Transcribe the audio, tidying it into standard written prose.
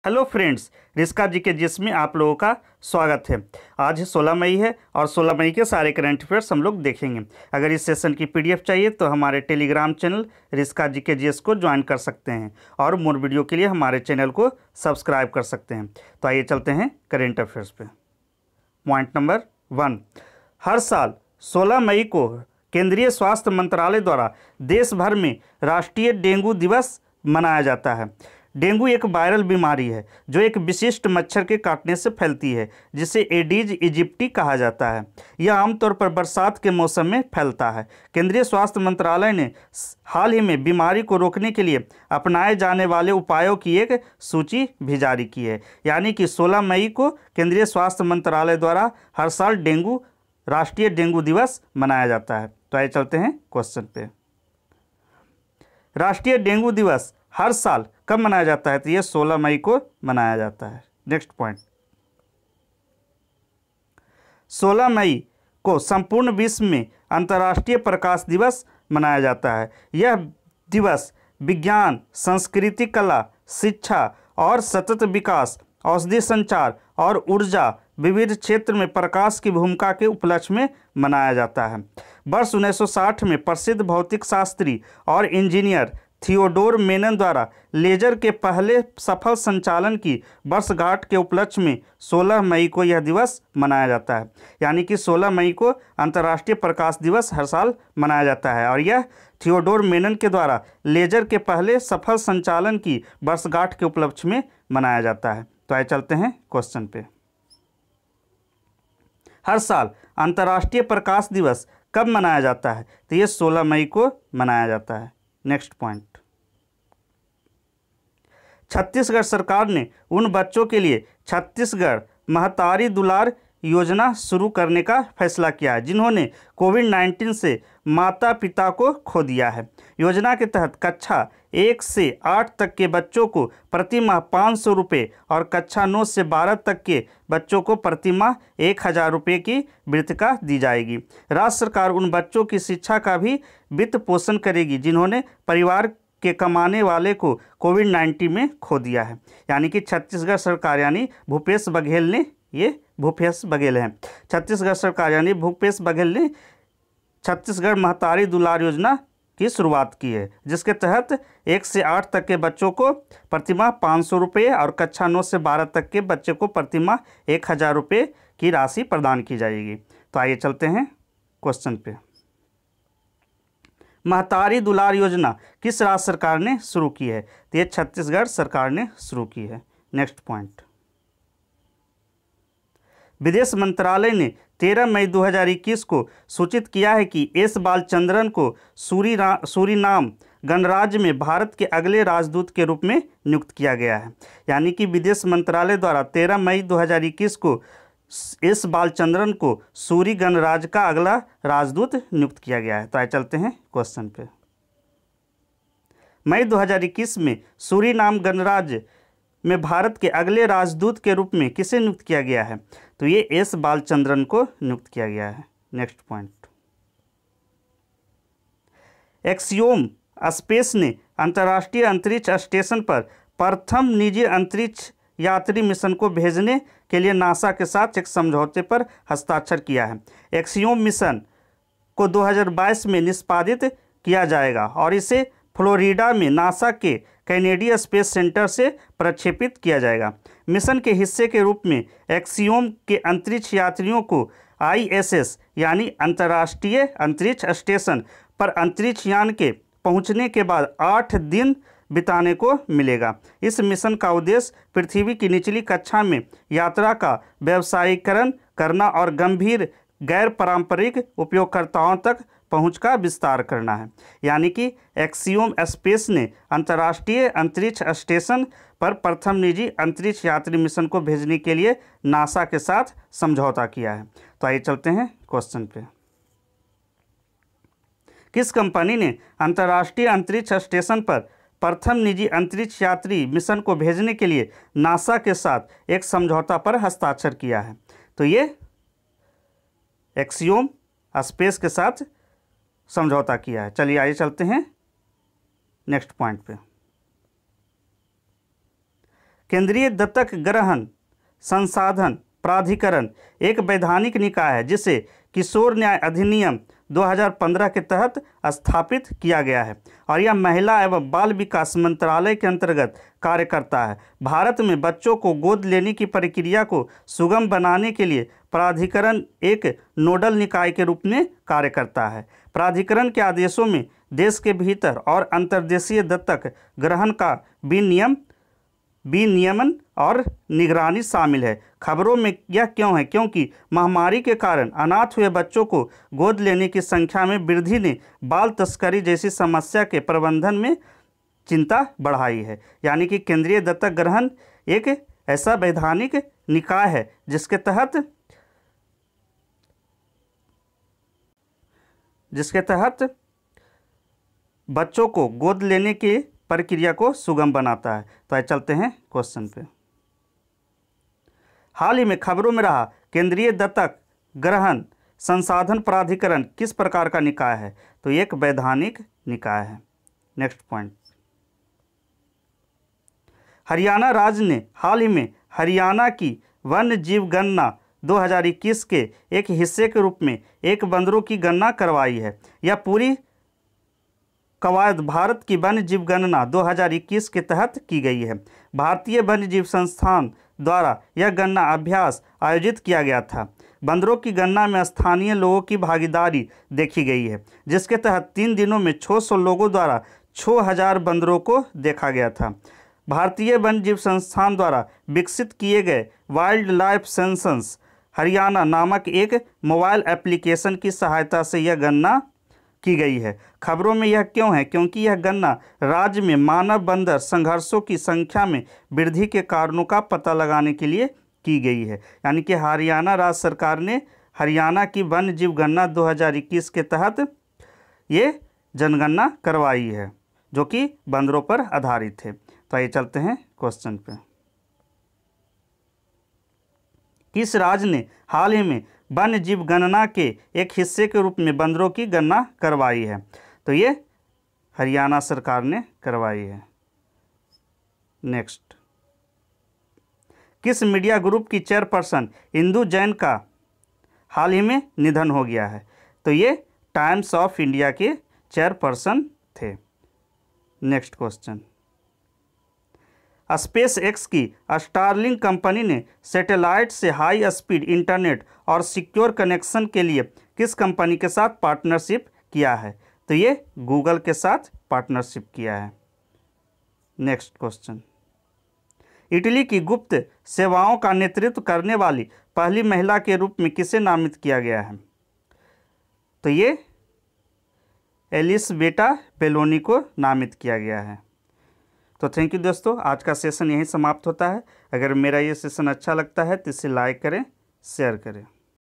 Hello friends, rieska जी के जिसमें आप लोगों का स्वागत है। आज 16 मई है और 16 मई के सारे करंट अफेयर्स हम लोग देखेंगे। अगर इस सेशन की पीडीएफ चाहिए तो हमारे टेलीग्राम चैनल रिस्का जी के जीएस को ज्वाइन कर सकते हैं और मोर वीडियो के लिए हमारे चैनल को सब्सक्राइब कर सकते हैं। तो आइए चलते हैं करंट अफेयर्स पे। पॉइंट नंबर 1, हर साल 16 मई को केंद्रीय स्वास्थ्य मंत्रालय द्वारा देश भर में राष्ट्रीय डेंगू दिवस मनाया जाता है। डेंगू एक वायरल बीमारी है जो एक विशिष्ट मच्छर के काटने से फैलती है, जिसे एडीज इजिप्टी कहा जाता है। यह आमतौर पर बरसात के मौसम में फैलता है। केंद्रीय स्वास्थ्य मंत्रालय ने हाल ही में बीमारी को रोकने के लिए अपनाए जाने वाले उपायों की एक सूची भी जारी की है। यानी कि 16 मई को केंद्रीय स्वास्थ्य मंत्रालय द्वारा हर साल राष्ट्रीय डेंगू दिवस मनाया जाता है। तो आइए चलते हैं क्वेश्चन पे। राष्ट्रीय डेंगू दिवस हर साल कब मनाया जाता है? तो ये 16 मई को मनाया जाता है। नेक्स्ट पॉइंट, 16 मई को संपूर्ण विश्व में अंतर्राष्ट्रीय प्रकाश दिवस मनाया जाता है। यह दिवस विज्ञान, संस्कृति, कला, शिक्षा और सतत विकास, औषधि संचार और ऊर्जा विविध क्षेत्र में प्रकाश की भूमिका के उपलक्ष्य में मनाया जाता है। वर्ष 1960 में प्रसिद्ध भौतिक शास्त्री और इंजीनियर थियोडोर मेनन द्वारा लेजर के पहले सफल संचालन की वर्षगांठ के उपलक्ष्य में 16 मई को यह दिवस मनाया जाता है। यानी कि 16 मई को अंतर्राष्ट्रीय प्रकाश दिवस हर साल मनाया जाता है और यह थियोडोर मेनन के द्वारा लेजर के पहले सफल संचालन की वर्षगांठ के उपलक्ष्य में मनाया जाता है। तो आइए चलते हैं क्वेश्चन पे। हर साल अंतर्राष्ट्रीय प्रकाश दिवस कब मनाया जाता है? तो ये 16 मई को मनाया जाता है। नेक्स्ट पॉइंट, छत्तीसगढ़ सरकार ने उन बच्चों के लिए छत्तीसगढ़ महतारी दुलार योजना शुरू करने का फैसला किया है जिन्होंने कोविड-19 से माता पिता को खो दिया है। योजना के तहत कक्षा 1 से 8 तक के बच्चों को प्रति माह 500 रुपये और कक्षा 9 से 12 तक के बच्चों को प्रति माह 1000 रुपये की वृत्तिका दी जाएगी। राज्य सरकार उन बच्चों की शिक्षा का भी वित्त पोषण करेगी जिन्होंने परिवार के कमाने वाले को कोविड-19 में खो दिया है। यानी कि छत्तीसगढ़ सरकार यानी भूपेश बघेल ने छत्तीसगढ़ सरकार यानी भूपेश बघेल ने छत्तीसगढ़ महतारी दुलार योजना की शुरुआत की है, जिसके तहत 1 से 8 तक के बच्चों को प्रतिमाह 500 रुपये और कक्षा 9 से 12 तक के बच्चे को प्रतिमाह 1000 रुपये की राशि प्रदान की जाएगी। तो आइए चलते हैं क्वेश्चन पे। महतारी दुलार योजना किस राज्य सरकार ने शुरू की है? तो ये छत्तीसगढ़ सरकार ने शुरू की है। नेक्स्ट पॉइंट, विदेश मंत्रालय ने 13 मई 2021 को सूचित किया है कि एस बालचंद्रन को सूरीनाम गणराज्य में भारत के अगले राजदूत के रूप में नियुक्त किया गया है। यानी कि विदेश मंत्रालय द्वारा 13 मई 2021 को एस बालचंद्रन को सूरी गणराज्य का अगला राजदूत नियुक्त किया गया है। तो आइए चलते हैं क्वेश्चन पे। मई 2021 में सूरीनाम गणराज्य में भारत के अगले राजदूत के रूप में किसे नियुक्त किया गया है? तो ये एस बालचंद्रन को नियुक्त किया गया है। नेक्स्ट पॉइंट, एक्सियोम स्पेस ने अंतर्राष्ट्रीय अंतरिक्ष स्टेशन पर प्रथम निजी अंतरिक्ष यात्री मिशन को भेजने के लिए नासा के साथ एक समझौते पर हस्ताक्षर किया है। एक्सियोम मिशन को 2022 में निष्पादित किया जाएगा और इसे फ्लोरिडा में नासा के कैनेडी स्पेस सेंटर से प्रक्षेपित किया जाएगा। मिशन के हिस्से के रूप में एक्सियोम के अंतरिक्ष यात्रियों को ISS यानी अंतर्राष्ट्रीय अंतरिक्ष स्टेशन पर अंतरिक्ष यान के पहुंचने के बाद 8 दिन बिताने को मिलेगा। इस मिशन का उद्देश्य पृथ्वी की निचली कक्षा में यात्रा का व्यावसायीकरण करना और गंभीर गैर पारंपरिक उपयोगकर्ताओं तक पहुंच का विस्तार करना है। यानी कि एक्सियोम स्पेस ने अंतर्राष्ट्रीय अंतरिक्ष स्टेशन पर प्रथम निजी अंतरिक्ष यात्री मिशन को भेजने के लिए नासा के साथ समझौता किया है। तो आइए चलते हैं क्वेश्चन पे। किस कंपनी ने अंतर्राष्ट्रीय अंतरिक्ष स्टेशन पर प्रथम निजी अंतरिक्ष यात्री मिशन को भेजने के लिए नासा के साथ एक समझौता पर हस्ताक्षर किया है? तो ये एक्सियोम स्पेस के साथ समझौता किया है। चलिए आइए चलते हैं नेक्स्ट पॉइंट पे। केंद्रीय दत्तक ग्रहण संसाधन प्राधिकरण एक वैधानिक निकाय है जिसे किशोर न्याय अधिनियम 2015 के तहत स्थापित किया गया है और यह महिला एवं बाल विकास मंत्रालय के अंतर्गत कार्य करता है। भारत में बच्चों को गोद लेने की प्रक्रिया को सुगम बनाने के लिए प्राधिकरण एक नोडल निकाय के रूप में कार्य करता है। प्राधिकरण के आदेशों में देश के भीतर और अंतर्देशीय दत्तक ग्रहण का विनियमन और निगरानी शामिल है। खबरों में यह क्यों है? क्योंकि महामारी के कारण अनाथ हुए बच्चों को गोद लेने की संख्या में वृद्धि ने बाल तस्करी जैसी समस्या के प्रबंधन में चिंता बढ़ाई है। यानी कि केंद्रीय दत्तक ग्रहण एक ऐसा वैधानिक निकाय है जिसके तहत बच्चों को गोद लेने की प्रक्रिया को सुगम बनाता है। तो आइए चलते हैं क्वेश्चन पे। हाल ही में खबरों में रहा केंद्रीय दत्तक ग्रहण संसाधन प्राधिकरण किस प्रकार का निकाय है? तो एक वैधानिक निकाय है। नेक्स्ट पॉइंट, हरियाणा राज्य ने हाल ही में हरियाणा की वन्य जीव गणना 2021 के एक हिस्से के रूप में एक बंदरों की गणना करवाई है। यह पूरी कवायद भारत की वन्य जीव गणना 2021 के तहत की गई है। भारतीय वन्य जीव संस्थान द्वारा यह गणना अभ्यास आयोजित किया गया था। बंदरों की गणना में स्थानीय लोगों की भागीदारी देखी गई है, जिसके तहत 3 दिनों में 600 लोगों द्वारा 6000 बंदरों को देखा गया था। भारतीय वन्य जीव संस्थान द्वारा विकसित किए गए वाइल्ड लाइफ सेंसस हरियाणा नामक एक मोबाइल एप्लीकेशन की सहायता से यह गणना की गई है। खबरों में यह क्यों है? क्योंकि यह गणना राज्य में मानव बंदर संघर्षों की संख्या में वृद्धि के कारणों का पता लगाने के लिए की गई है। यानी कि हरियाणा राज्य सरकार ने हरियाणा की वन्य जीव गणना 2021 के तहत ये जनगणना करवाई है जो कि बंदरों पर आधारित है। तो आइए चलते हैं क्वेश्चन पे। किस राज्य ने हाल ही में वन्य जीव गणना के एक हिस्से के रूप में बंदरों की गणना करवाई है? तो ये हरियाणा सरकार ने करवाई है। नेक्स्ट, किस मीडिया ग्रुप की चेयरपर्सन इंदु जैन का हाल ही में निधन हो गया है? तो ये टाइम्स ऑफ इंडिया के चेयरपर्सन थे। नेक्स्ट क्वेश्चन, स्पेस एक्स की स्टारलिंक कंपनी ने सैटेलाइट से हाई स्पीड इंटरनेट और सिक्योर कनेक्शन के लिए किस कंपनी के साथ पार्टनरशिप किया है? तो ये गूगल के साथ पार्टनरशिप किया है। नेक्स्ट क्वेश्चन, इटली की गुप्त सेवाओं का नेतृत्व करने वाली पहली महिला के रूप में किसे नामित किया गया है? तो ये एलिसबेटा बेलोनी को नामित किया गया है। तो थैंक यू दोस्तों, आज का सेशन यहीं समाप्त होता है। अगर मेरा ये सेशन अच्छा लगता है तो इसे लाइक करें, शेयर करें।